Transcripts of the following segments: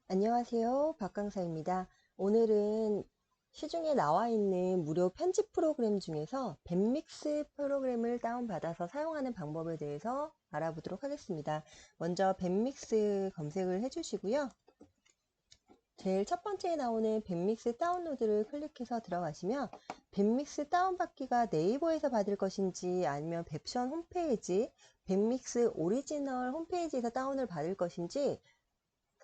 안녕하세요. 박강사입니다. 오늘은 시중에 나와 있는 무료 편집 프로그램 중에서 밴믹스 프로그램을 다운받아서 사용하는 방법에 대해서 알아보도록 하겠습니다. 먼저 밴믹스 검색을 해주시고요. 제일 첫 번째에 나오는 밴믹스 다운로드를 클릭해서 들어가시면 밴믹스 다운받기가 네이버에서 받을 것인지 아니면 웹션 홈페이지, 밴믹스 오리지널 홈페이지에서 다운을 받을 것인지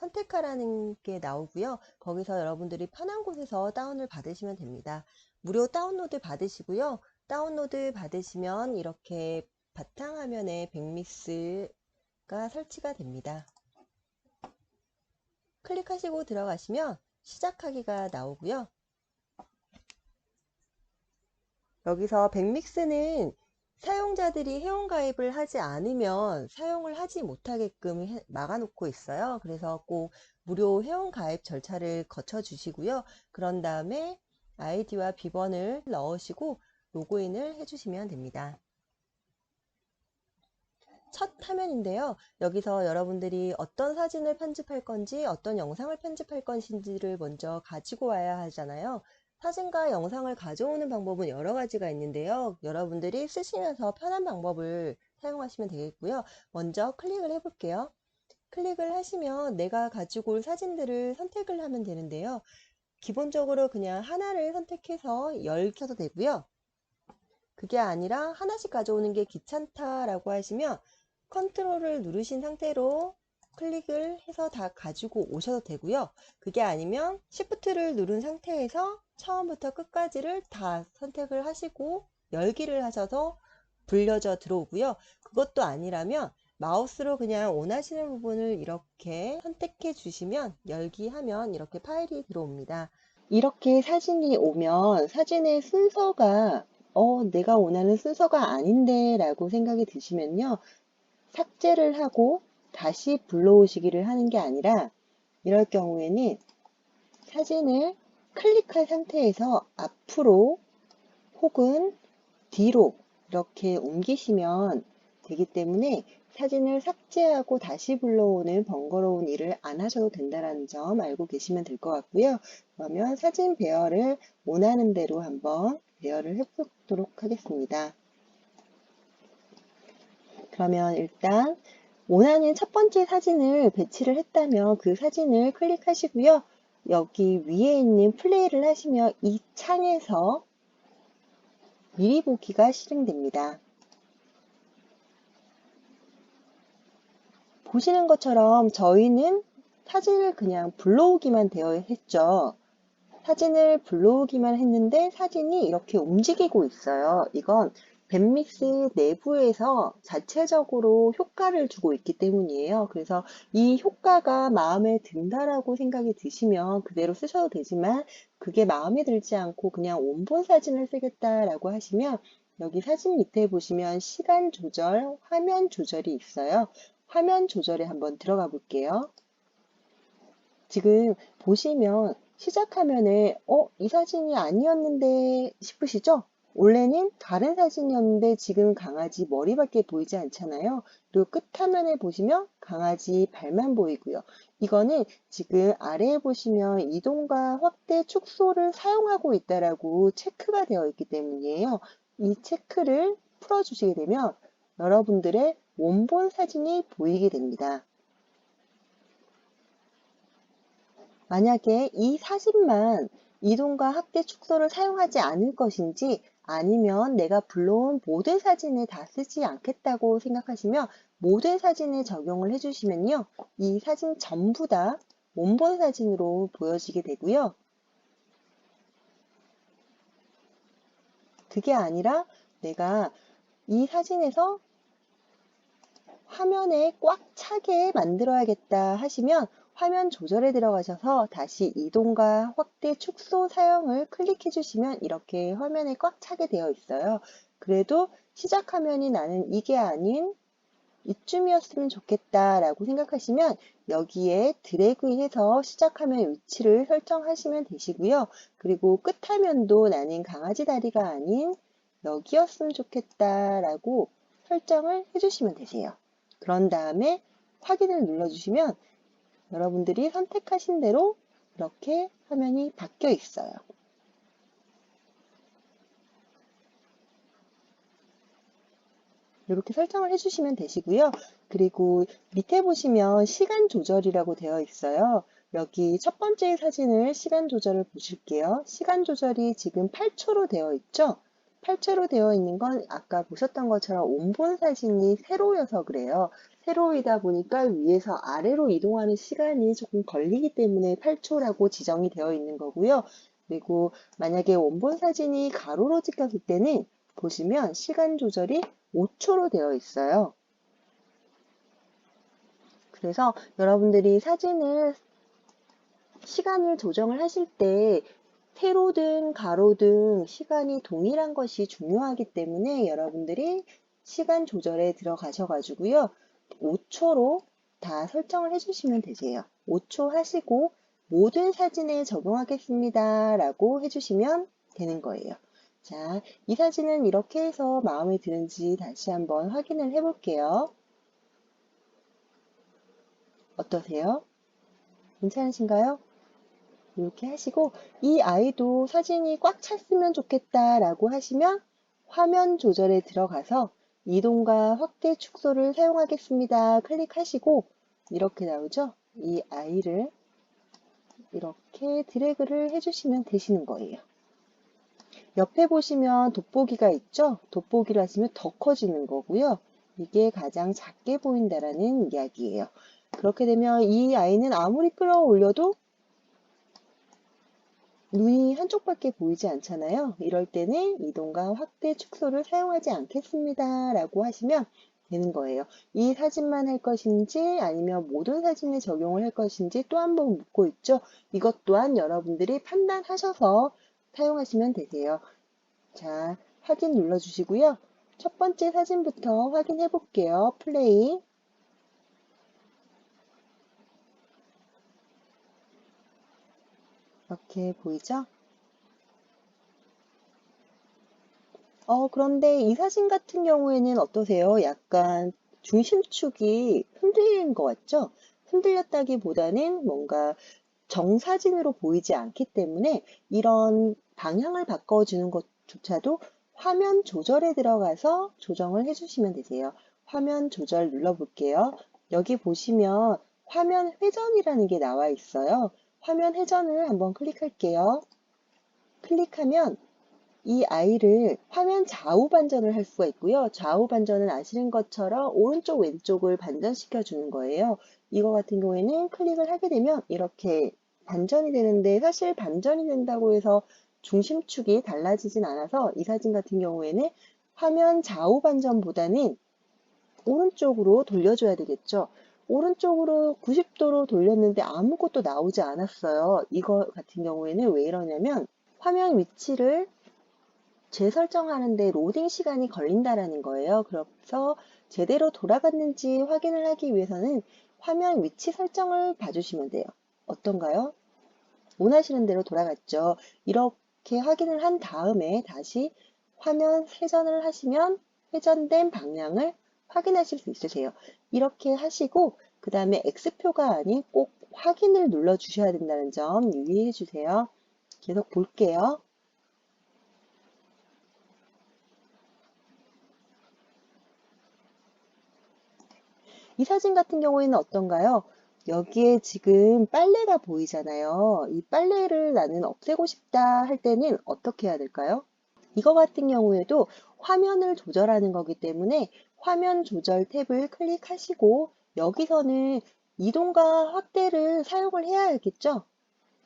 선택하라는 게 나오고요. 거기서 여러분들이 편한 곳에서 다운을 받으시면 됩니다. 무료 다운로드 받으시고요. 다운로드 받으시면 이렇게 바탕화면에 밴믹스가 설치가 됩니다. 클릭하시고 들어가시면 시작하기가 나오고요. 여기서 밴믹스는 사용자들이 회원가입을 하지 않으면 사용을 하지 못하게끔 막아놓고 있어요. 그래서 꼭 무료 회원가입 절차를 거쳐 주시고요. 그런 다음에 아이디와 비번을 넣으시고 로그인을 해주시면 됩니다. 첫 화면인데요. 여기서 여러분들이 어떤 사진을 편집할 건지 어떤 영상을 편집할 것인지를 먼저 가지고 와야 하잖아요. 사진과 영상을 가져오는 방법은 여러 가지가 있는데요. 여러분들이 쓰시면서 편한 방법을 사용하시면 되겠고요. 먼저 클릭을 해볼게요. 클릭을 하시면 내가 가지고 올 사진들을 선택을 하면 되는데요. 기본적으로 그냥 하나를 선택해서 열셔도 되고요. 그게 아니라 하나씩 가져오는 게 귀찮다라고 하시면 컨트롤을 누르신 상태로 클릭을 해서 다 가지고 오셔도 되고요. 그게 아니면 시프트를 누른 상태에서 처음부터 끝까지를 다 선택을 하시고 열기를 하셔서 불려져 들어오고요. 그것도 아니라면 마우스로 그냥 원하시는 부분을 이렇게 선택해 주시면 열기하면 이렇게 파일이 들어옵니다. 이렇게 사진이 오면 사진의 순서가 내가 원하는 순서가 아닌데 라고 생각이 드시면요. 삭제를 하고 다시 불러오시기를 하는 게 아니라 이럴 경우에는 사진을 클릭한 상태에서 앞으로 혹은 뒤로 이렇게 옮기시면 되기 때문에 사진을 삭제하고 다시 불러오는 번거로운 일을 안 하셔도 된다는 점 알고 계시면 될 것 같고요. 그러면 사진 배열을 원하는 대로 한번 배열을 해보도록 하겠습니다. 그러면 일단 원하는 첫 번째 사진을 배치를 했다면 그 사진을 클릭하시고요. 여기 위에 있는 플레이를 하시면 이 창에서 미리 보기가 실행됩니다. 보시는 것처럼 저희는 사진을 그냥 불러오기만 되어 했죠. 사진을 불러오기만 했는데 사진이 이렇게 움직이고 있어요. 이건 밴믹스 내부에서 자체적으로 효과를 주고 있기 때문이에요. 그래서 이 효과가 마음에 든다라고 생각이 드시면 그대로 쓰셔도 되지만 그게 마음에 들지 않고 그냥 원본 사진을 쓰겠다라고 하시면 여기 사진 밑에 보시면 시간 조절, 화면 조절이 있어요. 화면 조절에 한번 들어가 볼게요. 지금 보시면 시작하면은 이 사진이 아니었는데 싶으시죠? 원래는 다른 사진이었는데 지금 강아지 머리밖에 보이지 않잖아요. 그리고 끝화면에 보시면 강아지 발만 보이고요. 이거는 지금 아래에 보시면 이동과 확대 축소를 사용하고 있다라고 체크가 되어 있기 때문이에요. 이 체크를 풀어주시게 되면 여러분들의 원본 사진이 보이게 됩니다. 만약에 이 사진만 이동과 확대 축소를 사용하지 않을 것인지 아니면 내가 불러온 모든 사진을 다 쓰지 않겠다고 생각하시면 모든 사진에 적용을 해주시면요. 이 사진 전부 다 원본 사진으로 보여지게 되고요. 그게 아니라 내가 이 사진에서 화면에 꽉 차게 만들어야겠다 하시면 화면 조절에 들어가셔서 다시 이동과 확대 축소 사용을 클릭해 주시면 이렇게 화면에 꽉 차게 되어 있어요. 그래도 시작 화면이 나는 이게 아닌 이쯤이었으면 좋겠다라고 생각하시면 여기에 드래그해서 시작화면 위치를 설정하시면 되시고요. 그리고 끝화면도 나는 강아지 다리가 아닌 여기였으면 좋겠다라고 설정을 해주시면 되세요. 그런 다음에 확인을 눌러주시면 여러분들이 선택하신 대로 이렇게 화면이 바뀌어 있어요. 이렇게 설정을 해주시면 되시고요. 그리고 밑에 보시면 시간 조절이라고 되어 있어요. 여기 첫 번째 사진을 시간 조절을 보실게요. 시간 조절이 지금 8초로 되어 있죠? 8초로 되어 있는 건 아까 보셨던 것처럼 원본 사진이 세로여서 그래요. 세로이다 보니까 위에서 아래로 이동하는 시간이 조금 걸리기 때문에 8초라고 지정이 되어 있는 거고요. 그리고 만약에 원본 사진이 가로로 찍혔을 때는 보시면 시간 조절이 5초로 되어 있어요. 그래서 여러분들이 시간을 조정을 하실 때 세로든 가로든 시간이 동일한 것이 중요하기 때문에 여러분들이 시간 조절에 들어가셔가지고요. 5초로 다 설정을 해주시면 되세요. 5초 하시고 모든 사진에 적용하겠습니다 라고 해주시면 되는 거예요. 자, 이 사진은 이렇게 해서 마음에 드는지 다시 한번 확인을 해 볼게요. 어떠세요? 괜찮으신가요? 이렇게 하시고 이 아이도 사진이 꽉 찼으면 좋겠다 라고 하시면 화면 조절에 들어가서 이동과 확대 축소를 사용하겠습니다. 클릭하시고 이렇게 나오죠? 이 아이를 이렇게 드래그를 해주시면 되시는 거예요. 옆에 보시면 돋보기가 있죠? 돋보기를 하시면 더 커지는 거고요. 이게 가장 작게 보인다라는 이야기예요. 그렇게 되면 이 아이는 아무리 끌어올려도 눈이 한쪽밖에 보이지 않잖아요. 이럴 때는 이동과 확대 축소를 사용하지 않겠습니다 라고 하시면 되는 거예요. 이 사진만 할 것인지 아니면 모든 사진에 적용을 할 것인지 또 한 번 묻고 있죠. 이것 또한 여러분들이 판단하셔서 사용하시면 되세요. 자, 확인 눌러주시고요. 첫 번째 사진부터 확인해 볼게요. 플레이. 이렇게 보이죠? 그런데 이 사진 같은 경우에는 어떠세요? 약간 중심축이 흔들린 것 같죠? 흔들렸다기보다는 뭔가 정사진으로 보이지 않기 때문에 이런 방향을 바꿔주는 것조차도 화면 조절에 들어가서 조정을 해주시면 되세요. 화면 조절 눌러볼게요. 여기 보시면 화면 회전이라는 게 나와 있어요. 화면 회전을 한번 클릭할게요. 클릭하면 이 아이를 화면 좌우 반전을 할 수가 있고요. 좌우 반전은 아시는 것처럼 오른쪽 왼쪽을 반전시켜 주는 거예요. 이거 같은 경우에는 클릭을 하게 되면 이렇게 반전이 되는데 사실 반전이 된다고 해서 중심축이 달라지진 않아서 이 사진 같은 경우에는 화면 좌우 반전보다는 오른쪽으로 돌려줘야 되겠죠. 오른쪽으로 90도로 돌렸는데 아무것도 나오지 않았어요. 이거 같은 경우에는 왜 이러냐면 화면 위치를 재설정하는데 로딩 시간이 걸린다라는 거예요. 그래서 제대로 돌아갔는지 확인을 하기 위해서는 화면 위치 설정을 봐주시면 돼요. 어떤가요? 원하시는 대로 돌아갔죠. 이렇게 확인을 한 다음에 다시 화면 회전을 하시면 회전된 방향을 확인하실 수 있으세요. 이렇게 하시고 그 다음에 X표가 아닌 꼭 확인을 눌러 주셔야 된다는 점 유의해 주세요. 계속 볼게요. 이 사진 같은 경우에는 어떤가요? 여기에 지금 빨래가 보이잖아요. 이 빨래를 나는 없애고 싶다 할 때는 어떻게 해야 될까요? 이거 같은 경우에도 화면을 조절하는 거기 때문에 화면 조절 탭을 클릭하시고 여기서는 이동과 확대를 사용을 해야겠죠?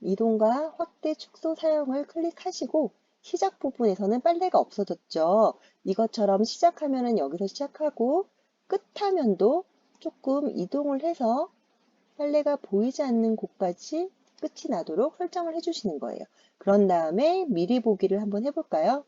이동과 확대 축소 사용을 클릭하시고 시작 부분에서는 빨래가 없어졌죠. 이것처럼 시작하면은 여기서 시작하고 끝 화면도 조금 이동을 해서 빨래가 보이지 않는 곳까지 끝이 나도록 설정을 해주시는 거예요. 그런 다음에 미리 보기를 한번 해볼까요?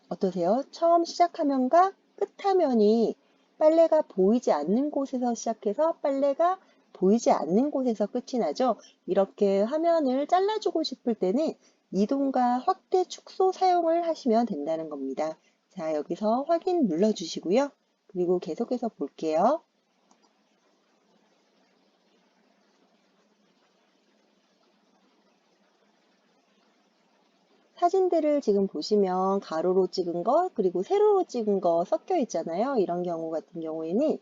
어떠세요? 처음 시작화면과 끝화면이 빨래가 보이지 않는 곳에서 시작해서 빨래가 보이지 않는 곳에서 끝이 나죠. 이렇게 화면을 잘라주고 싶을 때는 이동과 확대 축소 사용을 하시면 된다는 겁니다. 자, 여기서 확인 눌러주시고요. 그리고 계속해서 볼게요. 사진들을 지금 보시면 가로로 찍은 거, 그리고 세로로 찍은 거 섞여 있잖아요. 이런 경우 같은 경우에는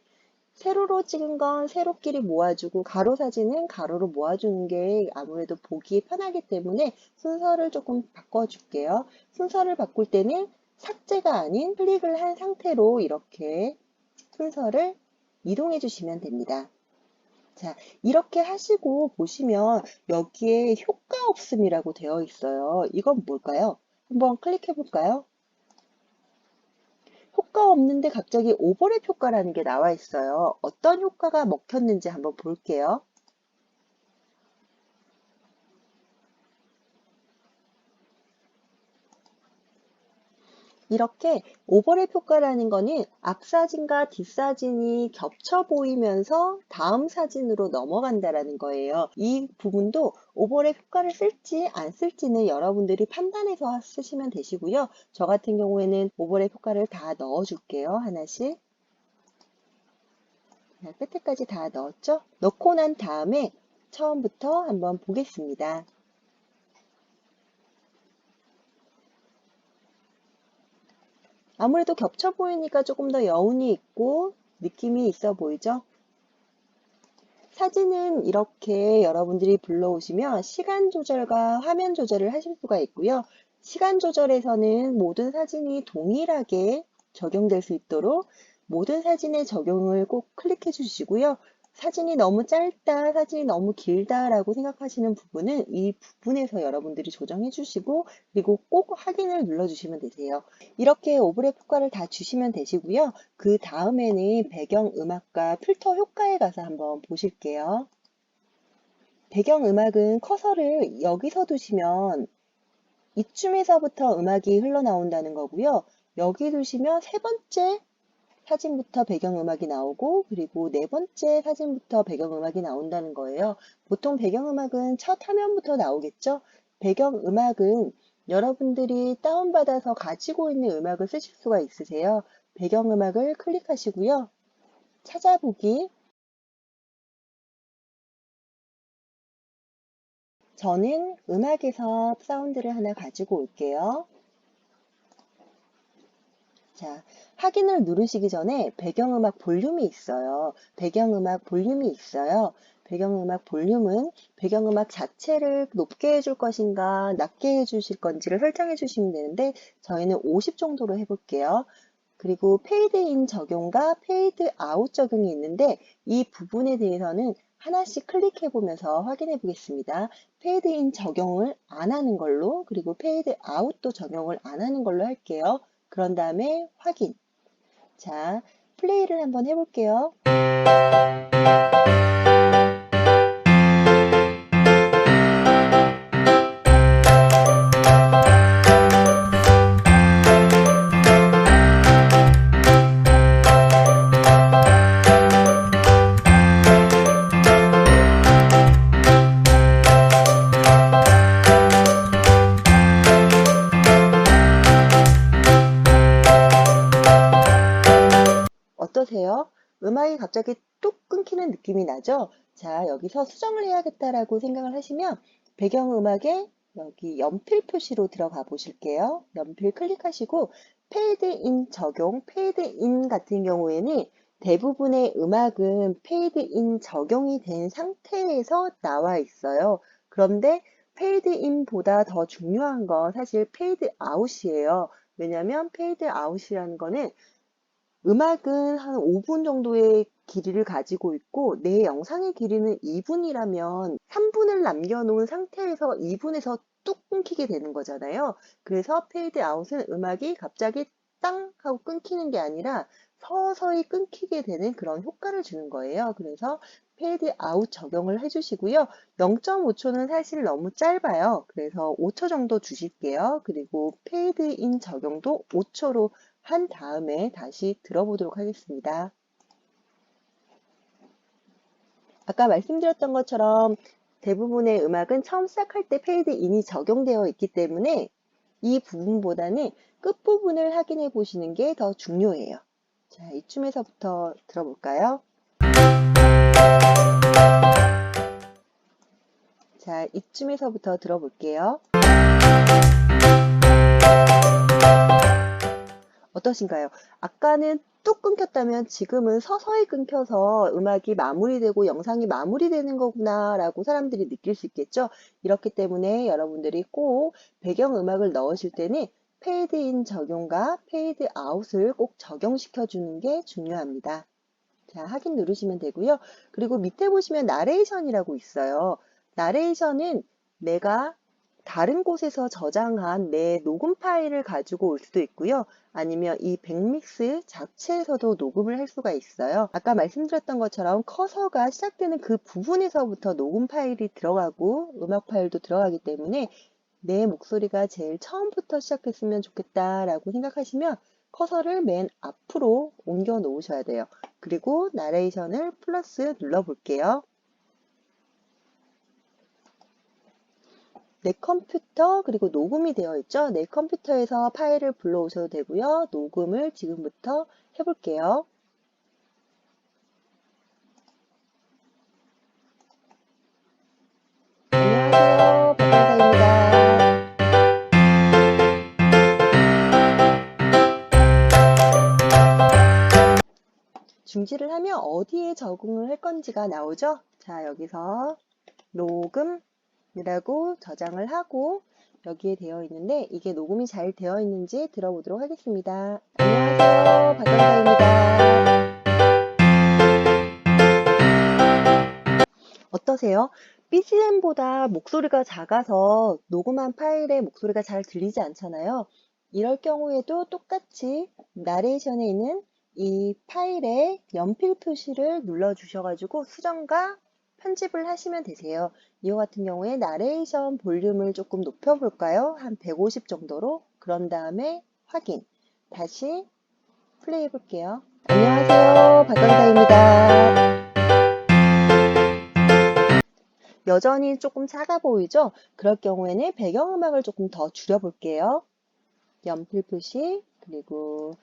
세로로 찍은 건 세로끼리 모아주고 가로 사진은 가로로 모아주는 게 아무래도 보기 편하기 때문에 순서를 조금 바꿔줄게요. 순서를 바꿀 때는 삭제가 아닌 클릭을 한 상태로 이렇게 순서를 이동해 주시면 됩니다. 자, 이렇게 하시고 보시면 여기에 효과 없음이라고 되어 있어요. 이건 뭘까요? 한번 클릭해 볼까요? 효과 없는데 갑자기 오버랩 효과라는 게 나와 있어요. 어떤 효과가 먹혔는지 한번 볼게요. 이렇게 오버랩 효과라는 거는 앞 사진과 뒷 사진이 겹쳐 보이면서 다음 사진으로 넘어간다라는 거예요. 이 부분도 오버랩 효과를 쓸지 안 쓸지는 여러분들이 판단해서 쓰시면 되시고요. 저 같은 경우에는 오버랩 효과를 다 넣어 줄게요. 하나씩. 자, 끝에까지 다 넣었죠? 넣고 난 다음에 처음부터 한번 보겠습니다. 아무래도 겹쳐 보이니까 조금 더 여운이 있고 느낌이 있어 보이죠? 사진은 이렇게 여러분들이 불러오시면 시간 조절과 화면 조절을 하실 수가 있고요. 시간 조절에서는 모든 사진이 동일하게 적용될 수 있도록 모든 사진의 적용을 꼭 클릭해 주시고요. 사진이 너무 짧다, 사진이 너무 길다라고 생각하시는 부분은 이 부분에서 여러분들이 조정해 주시고 그리고 꼭 확인을 눌러 주시면 되세요. 이렇게 오버랩 효과를 다 주시면 되시고요. 그 다음에는 배경음악과 필터 효과에 가서 한번 보실게요. 배경음악은 커서를 여기서 두시면 이쯤에서부터 음악이 흘러나온다는 거고요. 여기 두시면 세 번째 사진부터 배경음악이 나오고 그리고 네 번째 사진부터 배경음악이 나온다는 거예요. 보통 배경음악은 첫 화면부터 나오겠죠? 배경음악은 여러분들이 다운받아서 가지고 있는 음악을 쓰실 수가 있으세요. 배경음악을 클릭하시고요. 찾아보기. 저는 음악에서 사운드를 하나 가지고 올게요. 자, 확인을 누르시기 전에 배경음악 볼륨이 있어요. 배경음악 볼륨이 있어요. 배경음악 볼륨은 배경음악 자체를 높게 해줄 것인가 낮게 해주실 건지를 설정해 주시면 되는데 저희는 50 정도로 해볼게요. 그리고 페이드 인 적용과 페이드 아웃 적용이 있는데 이 부분에 대해서는 하나씩 클릭해 보면서 확인해 보겠습니다. 페이드 인 적용을 안 하는 걸로 그리고 페이드 아웃도 적용을 안 하는 걸로 할게요. 그런 다음에 확인. 자, 플레이를 한번 해볼게요. 어떠세요? 음악이 갑자기 뚝 끊기는 느낌이 나죠? 자, 여기서 수정을 해야겠다라고 생각을 하시면 배경음악에 여기 연필 표시로 들어가 보실게요. 연필 클릭하시고 페이드 인 적용, 페이드 인 같은 경우에는 대부분의 음악은 페이드 인 적용이 된 상태에서 나와 있어요. 그런데 페이드 인보다 더 중요한 건 사실 페이드 아웃이에요. 왜냐하면 페이드 아웃이라는 거는 음악은 한 5분 정도의 길이를 가지고 있고 내 영상의 길이는 2분이라면 3분을 남겨놓은 상태에서 2분에서 뚝 끊기게 되는 거잖아요. 그래서 페이드 아웃은 음악이 갑자기 땅 하고 끊기는 게 아니라 서서히 끊기게 되는 그런 효과를 주는 거예요. 그래서 페이드 아웃 적용을 해주시고요. 0.5초는 사실 너무 짧아요. 그래서 5초 정도 주실게요. 그리고 페이드 인 적용도 5초로 한 다음에 다시 들어보도록 하겠습니다. 아까 말씀드렸던 것처럼 대부분의 음악은 처음 시작할 때 페이드 인이 적용되어 있기 때문에 이 부분보다는 끝부분을 확인해 보시는 게 더 중요해요. 자, 이쯤에서부터 들어볼까요? 자, 이쯤에서부터 들어볼게요. 어떠신가요? 아까는 뚝 끊겼다면 지금은 서서히 끊겨서 음악이 마무리되고 영상이 마무리되는 거구나 라고 사람들이 느낄 수 있겠죠? 이렇기 때문에 여러분들이 꼭 배경음악을 넣으실 때는 페이드인 적용과 페이드 아웃을 꼭 적용시켜 주는 게 중요합니다. 자, 확인 누르시면 되고요. 그리고 밑에 보시면 나레이션이라고 있어요. 나레이션은 내가 다른 곳에서 저장한 내 녹음 파일을 가지고 올 수도 있고요. 아니면 이 백믹스 자체에서도 녹음을 할 수가 있어요. 아까 말씀드렸던 것처럼 커서가 시작되는 그 부분에서부터 녹음 파일이 들어가고 음악 파일도 들어가기 때문에 내 목소리가 제일 처음부터 시작했으면 좋겠다라고 생각하시면 커서를 맨 앞으로 옮겨 놓으셔야 돼요. 그리고 나레이션을 플러스 눌러 볼게요. 내 컴퓨터 그리고 녹음이 되어 있죠. 내 컴퓨터에서 파일을 불러오셔도 되고요. 녹음을 지금부터 해볼게요. 안녕하세요. 박강사입니다. 중지를 하면 어디에 적응을 할 건지가 나오죠. 자, 여기서 녹음이라고 저장을 하고 여기에 되어 있는데 이게 녹음이 잘 되어 있는지 들어보도록 하겠습니다. 안녕하세요. 박강사입니다. 어떠세요? BGM보다 목소리가 작아서 녹음한 파일에 목소리가 잘 들리지 않잖아요. 이럴 경우에도 똑같이 나레이션에 있는 이 파일에 연필 표시를 눌러 주셔가지고 수정과 편집을 하시면 되세요. 이와 같은 경우에 나레이션 볼륨을 조금 높여 볼까요? 한 150 정도로. 그런 다음에 확인. 다시 플레이 해볼게요. 안녕하세요. 박강사입니다. 여전히 조금 작아 보이죠? 그럴 경우에는 배경음악을 조금 더 줄여볼게요. 연필 표시, 그리고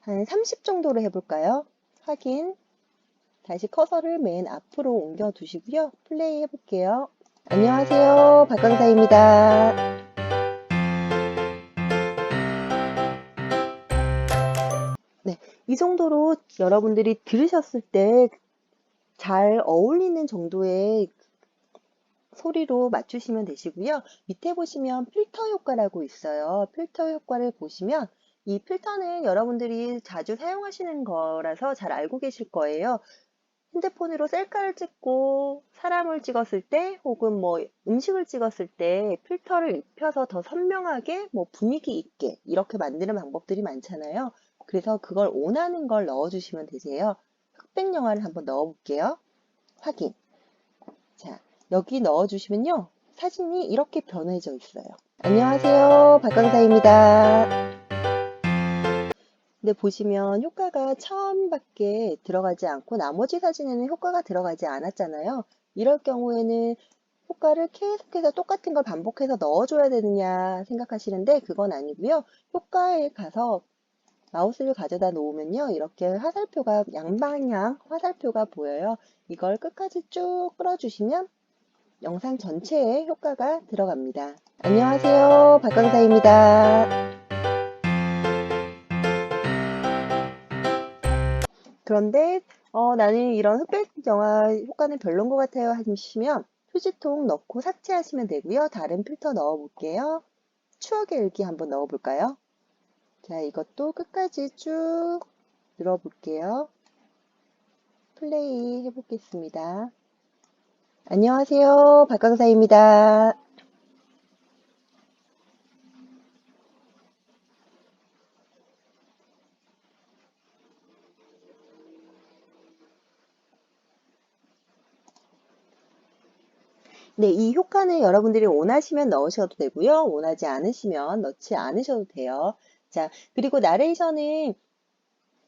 한 30 정도로 해볼까요? 확인. 다시 커서를 맨 앞으로 옮겨 두시고요. 플레이 해볼게요. 안녕하세요. 박강사입니다. 네, 이 정도로 여러분들이 들으셨을 때 잘 어울리는 정도의 소리로 맞추시면 되시고요. 밑에 보시면 필터 효과라고 있어요. 필터 효과를 보시면 이 필터는 여러분들이 자주 사용하시는 거라서 잘 알고 계실 거예요. 핸드폰으로 셀카를 찍고 사람을 찍었을 때 혹은 뭐 음식을 찍었을 때 필터를 입혀서 더 선명하게 뭐 분위기 있게 이렇게 만드는 방법들이 많잖아요. 그래서 그걸 원하는 걸 넣어주시면 되세요. 흑백 영화를 한번 넣어볼게요. 확인. 자, 여기 넣어주시면요. 사진이 이렇게 변해져 있어요. 안녕하세요. 박강사입니다. 근데 보시면 효과가 처음밖에 들어가지 않고 나머지 사진에는 효과가 들어가지 않았잖아요. 이럴 경우에는 효과를 계속해서 똑같은 걸 반복해서 넣어줘야 되느냐 생각하시는데 그건 아니고요. 효과에 가서 마우스를 가져다 놓으면요. 이렇게 화살표가 양방향 화살표가 보여요. 이걸 끝까지 쭉 끌어주시면 영상 전체에 효과가 들어갑니다. 안녕하세요. 박강사입니다. 그런데 나는 이런 흑백 영화 효과는 별론 것 같아요 하시면 휴지통 넣고 삭제하시면 되고요. 다른 필터 넣어 볼게요. 추억의 일기 한번 넣어 볼까요? 자, 이것도 끝까지 쭉 늘어 볼게요. 플레이 해보겠습니다. 안녕하세요. 박강사입니다. 네, 이 효과는 여러분들이 원하시면 넣으셔도 되고요. 원하지 않으시면 넣지 않으셔도 돼요. 자, 그리고 나레이션은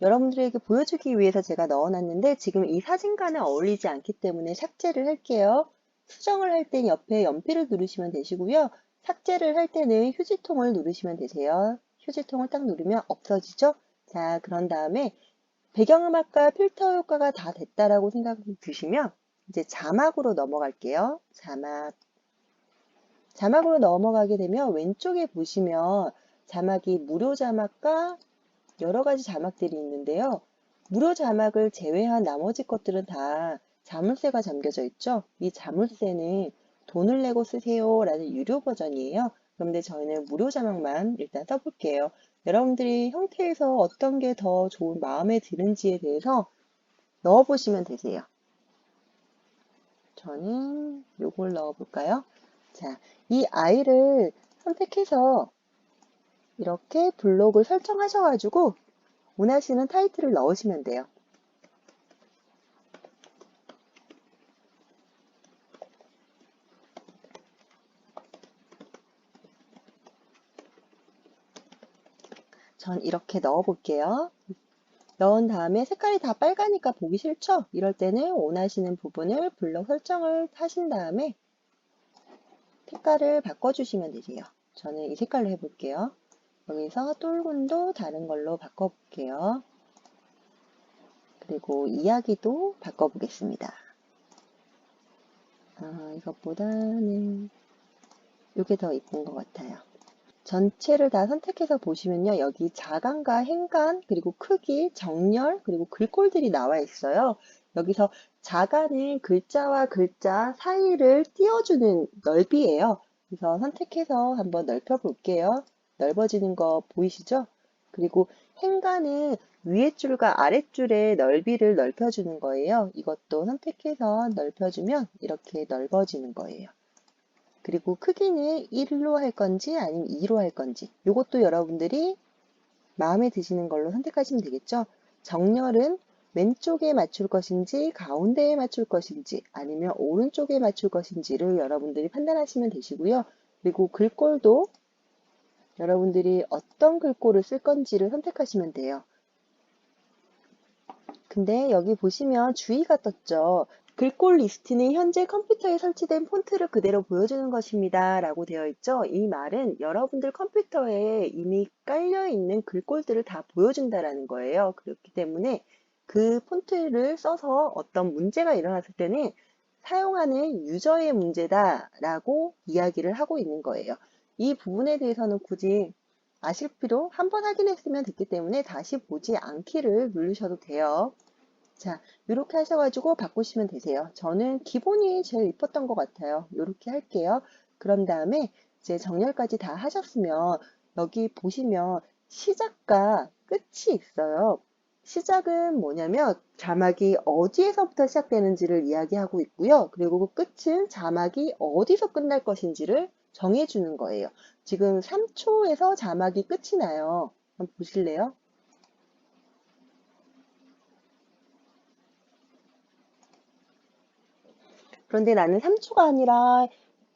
여러분들에게 보여주기 위해서 제가 넣어놨는데 지금 이 사진과는 어울리지 않기 때문에 삭제를 할게요. 수정을 할 땐 옆에 연필을 누르시면 되시고요. 삭제를 할 때는 휴지통을 누르시면 되세요. 휴지통을 딱 누르면 없어지죠? 자, 그런 다음에 배경음악과 필터 효과가 다 됐다라고 생각이 드시면 이제 자막으로 넘어갈게요. 자막으로 넘어가게 되면 왼쪽에 보시면 자막이 무료 자막과 여러 가지 자막들이 있는데요. 무료 자막을 제외한 나머지 것들은 다 자물쇠가 잠겨져 있죠. 이 자물쇠는 돈을 내고 쓰세요 라는 유료 버전이에요. 그런데 저희는 무료 자막만 일단 써볼게요. 여러분들이 형태에서 어떤 게 더 좋은 마음에 드는지에 대해서 넣어보시면 되세요. 저는 요걸 넣어볼까요? 자, 이 아이를 선택해서 이렇게 블록을 설정하셔가지고 원하시는 타이틀을 넣으시면 돼요. 전 이렇게 넣어 볼게요. 넣은 다음에 색깔이 다 빨가니까 보기 싫죠? 이럴 때는 원하시는 부분을 블록 설정을 하신 다음에 색깔을 바꿔주시면 되세요. 저는 이 색깔로 해볼게요. 여기서 똘군도 다른 걸로 바꿔볼게요. 그리고 이야기도 바꿔보겠습니다. 이것보다는 이게 더 이쁜 것 같아요. 전체를 다 선택해서 보시면요. 여기 자간과 행간, 그리고 크기, 정렬, 그리고 글꼴들이 나와 있어요. 여기서 자간은 글자와 글자 사이를 띄워주는 넓이에요. 그래서 선택해서 한번 넓혀 볼게요. 넓어지는 거 보이시죠? 그리고 행간은 위에 줄과 아래 줄의 넓이를 넓혀주는 거예요. 이것도 선택해서 넓혀주면 이렇게 넓어지는 거예요. 그리고 크기는 1로 할 건지 아니면 2로 할 건지 이것도 여러분들이 마음에 드시는 걸로 선택하시면 되겠죠. 정렬은 왼쪽에 맞출 것인지 가운데에 맞출 것인지 아니면 오른쪽에 맞출 것인지를 여러분들이 판단하시면 되시고요. 그리고 글꼴도 여러분들이 어떤 글꼴을 쓸 건지를 선택하시면 돼요. 근데 여기 보시면 주의가 떴죠. 글꼴 리스트는 현재 컴퓨터에 설치된 폰트를 그대로 보여주는 것입니다. 라고 되어 있죠. 이 말은 여러분들 컴퓨터에 이미 깔려있는 글꼴들을 다 보여준다라는 거예요. 그렇기 때문에 그 폰트를 써서 어떤 문제가 일어났을 때는 사용하는 유저의 문제다라고 이야기를 하고 있는 거예요. 이 부분에 대해서는 굳이 아실 필요 한 번 확인했으면 됐기 때문에 다시 보지 않기를 누르셔도 돼요. 자, 이렇게 하셔가지고 바꾸시면 되세요. 저는 기본이 제일 이뻤던 것 같아요. 이렇게 할게요. 그런 다음에 이제 정렬까지 다 하셨으면 여기 보시면 시작과 끝이 있어요. 시작은 뭐냐면 자막이 어디에서부터 시작되는지를 이야기하고 있고요. 그리고 끝은 자막이 어디서 끝날 것인지를 정해주는 거예요. 지금 3초에서 자막이 끝이 나요. 한번 보실래요? 그런데 나는 3초가 아니라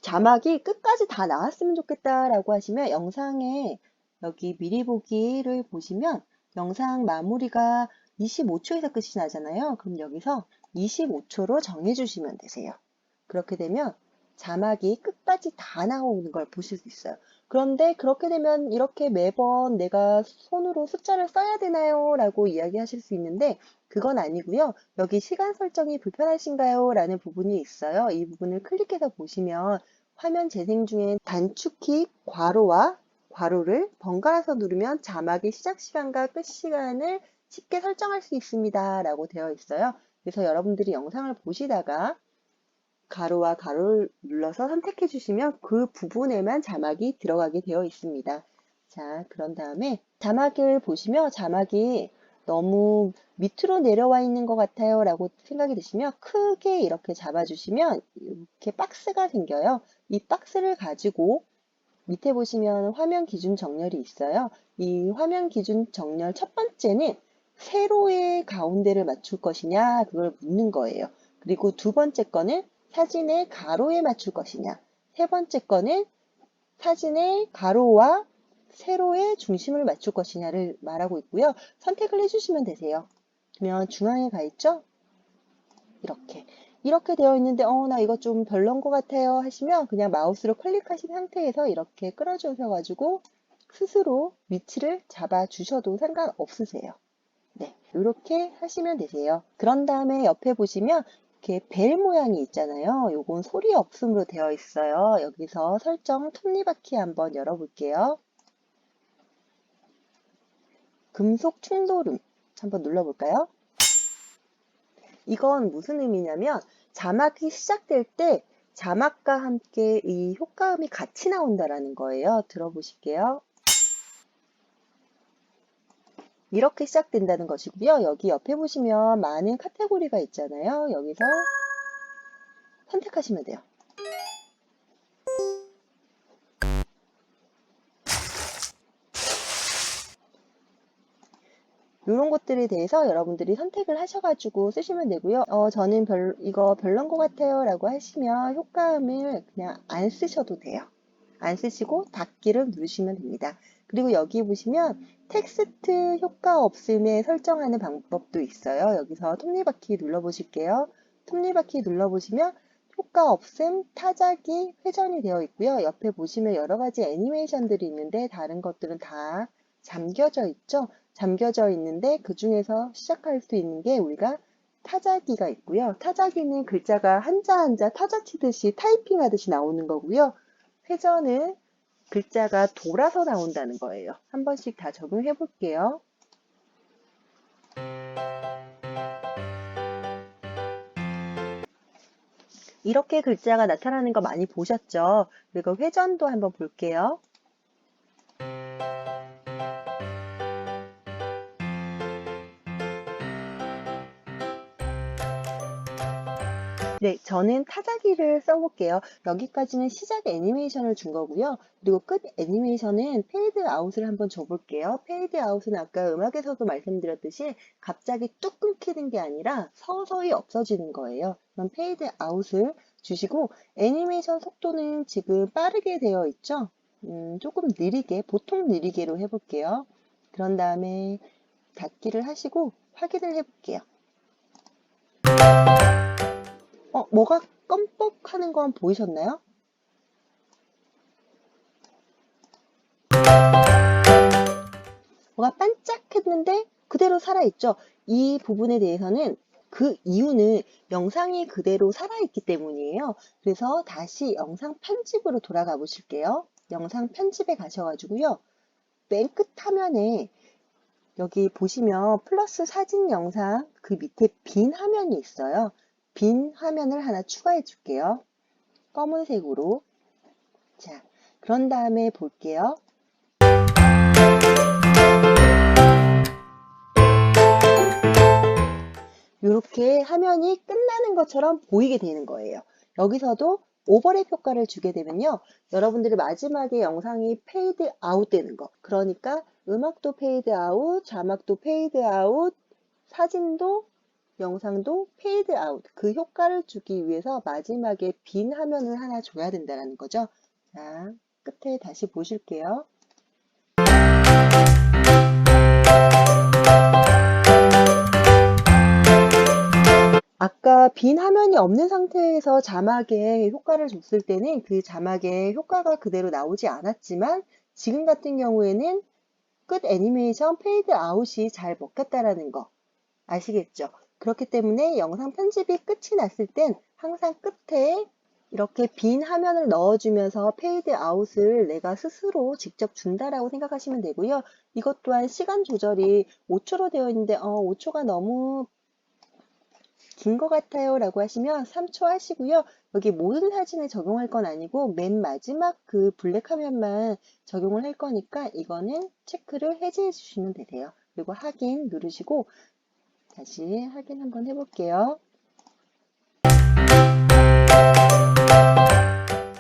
자막이 끝까지 다 나왔으면 좋겠다라고 하시면 영상에 여기 미리 보기를 보시면 영상 마무리가 25초에서 끝이 나잖아요. 그럼 여기서 25초로 정해주시면 되세요. 그렇게 되면 자막이 끝까지 다 나오는 걸 보실 수 있어요. 그런데 그렇게 되면 이렇게 매번 내가 손으로 숫자를 써야 되나요? 라고 이야기하실 수 있는데 그건 아니고요. 여기 시간 설정이 불편하신가요? 라는 부분이 있어요. 이 부분을 클릭해서 보시면 화면 재생 중에 단축키 괄호와 괄호를 번갈아서 누르면 자막의 시작 시간과 끝 시간을 쉽게 설정할 수 있습니다. 라고 되어 있어요. 그래서 여러분들이 영상을 보시다가 가로와 가로를 눌러서 선택해 주시면 그 부분에만 자막이 들어가게 되어 있습니다. 자, 그런 다음에 자막을 보시면 자막이 너무 밑으로 내려와 있는 것 같아요 라고 생각이 드시면 크게 이렇게 잡아주시면 이렇게 박스가 생겨요. 이 박스를 가지고 밑에 보시면 화면 기준 정렬이 있어요. 이 화면 기준 정렬 첫 번째는 세로의 가운데를 맞출 것이냐 그걸 묻는 거예요. 그리고 두 번째 거는 사진의 가로에 맞출 것이냐, 세 번째 거는 사진의 가로와 세로의 중심을 맞출 것이냐를 말하고 있고요. 선택을 해주시면 되세요. 그러면 중앙에 가 있죠? 이렇게 되어 있는데 나 이거 좀 별론 것 같아요 하시면 그냥 마우스로 클릭하신 상태에서 이렇게 끌어주셔가지고 스스로 위치를 잡아 주셔도 상관없으세요. 네, 이렇게 하시면 되세요. 그런 다음에 옆에 보시면 이렇게 벨 모양이 있잖아요. 요건 소리 없음으로 되어 있어요. 여기서 설정 톱니바퀴 한번 열어볼게요. 금속 충돌음 한번 눌러볼까요? 이건 무슨 의미냐면 자막이 시작될 때 자막과 함께 이 효과음이 같이 나온다라는 거예요. 들어보실게요. 이렇게 시작된다는 것이고요. 여기 옆에 보시면 많은 카테고리가 있잖아요. 여기서 선택하시면 돼요. 이런 것들에 대해서 여러분들이 선택을 하셔가지고 쓰시면 되고요. 저는 이거 별론 것 같아요 라고 하시면 효과음을 그냥 안 쓰셔도 돼요. 안 쓰시고 닫기를 누르시면 됩니다. 그리고 여기 보시면 텍스트 효과 없음에 설정하는 방법도 있어요. 여기서 톱니바퀴 눌러보실게요. 톱니바퀴 눌러보시면 효과 없음, 타자기, 회전이 되어 있고요. 옆에 보시면 여러 가지 애니메이션들이 있는데 다른 것들은 다 잠겨져 있죠. 잠겨져 있는데 그 중에서 시작할 수 있는 게 우리가 타자기가 있고요. 타자기는 글자가 한자 한자 타자 치듯이 타이핑 하듯이 나오는 거고요. 회전은 글자가 돌아서 나온다는 거예요. 한 번씩 다 적용해 볼게요. 이렇게 글자가 나타나는 거 많이 보셨죠? 그리고 회전도 한번 볼게요. 네, 저는 타자기를 써볼게요. 여기까지는 시작 애니메이션을 준 거고요. 그리고 끝 애니메이션은 페이드 아웃을 한번 줘볼게요. 페이드 아웃은 아까 음악에서도 말씀드렸듯이 갑자기 뚝 끊기는 게 아니라 서서히 없어지는 거예요. 그럼 페이드 아웃을 주시고 애니메이션 속도는 지금 빠르게 되어 있죠? 조금 느리게, 보통 느리게로 해볼게요. 그런 다음에 닫기를 하시고 확인을 해볼게요. 뭐가 껌뻑하는 건 보이셨나요? 뭐가 반짝했는데 그대로 살아있죠? 이 부분에 대해서는 그 이유는 영상이 그대로 살아있기 때문이에요. 그래서 다시 영상 편집으로 돌아가 보실게요. 영상 편집에 가셔가지고요. 맨 끝 화면에 여기 보시면 플러스 사진 영상 그 밑에 빈 화면이 있어요. 빈 화면을 하나 추가해 줄게요. 검은색으로. 자, 그런 다음에 볼게요. 이렇게 화면이 끝나는 것처럼 보이게 되는 거예요. 여기서도 오버랩 효과를 주게 되면요. 여러분들이 마지막에 영상이 페이드 아웃 되는 거. 그러니까 음악도 페이드 아웃, 자막도 페이드 아웃, 사진도 영상도 페이드 아웃. 그 효과를 주기 위해서 마지막에 빈 화면을 하나 줘야 된다는 거죠. 자, 끝에 다시 보실게요. 아까 빈 화면이 없는 상태에서 자막에 효과를 줬을 때는 그 자막에 효과가 그대로 나오지 않았지만 지금 같은 경우에는 끝 애니메이션 페이드 아웃이 잘 먹혔다라는 거 아시겠죠? 그렇기 때문에 영상 편집이 끝이 났을 땐 항상 끝에 이렇게 빈 화면을 넣어주면서 페이드 아웃을 내가 스스로 직접 준다라고 생각하시면 되고요. 이것 또한 시간 조절이 5초로 되어 있는데 5초가 너무 긴 것 같아요 라고 하시면 3초 하시고요. 여기 모든 사진에 적용할 건 아니고 맨 마지막 그 블랙 화면만 적용을 할 거니까 이거는 체크를 해제해 주시면 되세요. 그리고 확인 누르시고 다시 확인 한번 해볼게요.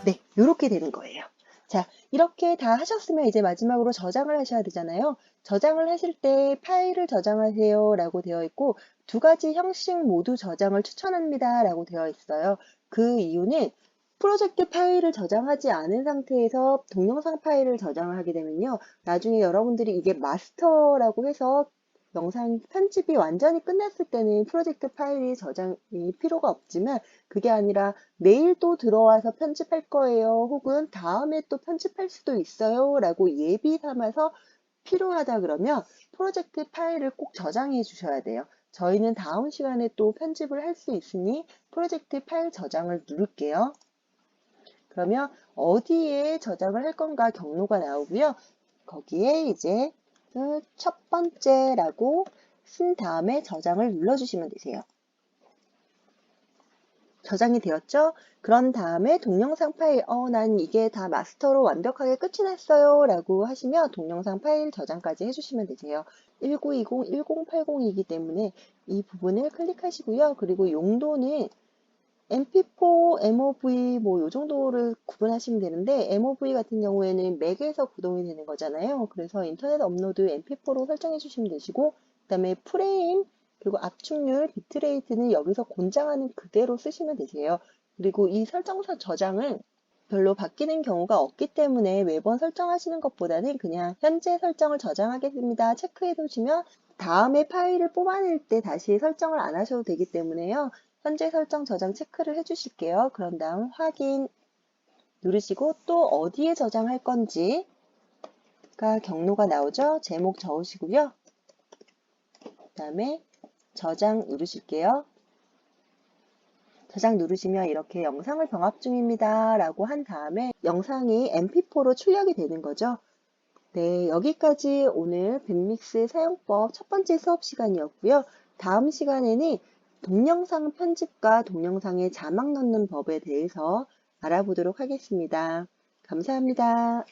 네, 이렇게 되는 거예요. 자, 이렇게 다 하셨으면 이제 마지막으로 저장을 하셔야 되잖아요. 저장을 하실 때 파일을 저장하세요 라고 되어 있고 두 가지 형식 모두 저장을 추천합니다 라고 되어 있어요. 그 이유는 프로젝트 파일을 저장하지 않은 상태에서 동영상 파일을 저장을 하게 되면요. 나중에 여러분들이 이게 마스터라고 해서 영상 편집이 완전히 끝났을 때는 프로젝트 파일이 저장이 필요가 없지만 그게 아니라 내일 또 들어와서 편집할 거예요. 혹은 다음에 또 편집할 수도 있어요. 라고 예비 삼아서 필요하다 그러면 프로젝트 파일을 꼭 저장해 주셔야 돼요. 저희는 다음 시간에 또 편집을 할 수 있으니 프로젝트 파일 저장을 누를게요. 그러면 어디에 저장을 할 건가 경로가 나오고요. 거기에 이제 첫 번째라고 쓴 다음에 저장을 눌러주시면 되세요. 저장이 되었죠? 그런 다음에 동영상 파일, 난 이게 다 마스터로 완벽하게 끝이 났어요 라고 하시면 동영상 파일 저장까지 해주시면 되세요. 1920, 1080이기 때문에 이 부분을 클릭하시고요. 그리고 용도는 MP4, MOV 뭐 요 정도를 구분하시면 되는데 MOV 같은 경우에는 맥에서 구동이 되는 거잖아요. 그래서 인터넷 업로드 MP4로 설정해 주시면 되시고 그다음에 프레임 그리고 압축률, 비트레이트는 여기서 권장하는 그대로 쓰시면 되세요. 그리고 이 설정서 저장은 별로 바뀌는 경우가 없기 때문에 매번 설정하시는 것보다는 그냥 현재 설정을 저장하겠습니다. 체크해 두시면 다음에 파일을 뽑아낼 때 다시 설정을 안 하셔도 되기 때문에요. 현재 설정 저장 체크를 해주실게요. 그런 다음 확인 누르시고 또 어디에 저장할 건지가 경로가 나오죠. 제목 적으시고요. 그 다음에 저장 누르실게요. 저장 누르시면 이렇게 영상을 병합 중입니다 라고 한 다음에 영상이 mp4로 출력이 되는 거죠. 네, 여기까지 오늘 밴믹스 사용법 첫 번째 수업 시간이었고요. 다음 시간에는 동영상 편집과 동영상에 자막 넣는 법에 대해서 알아보도록 하겠습니다. 감사합니다.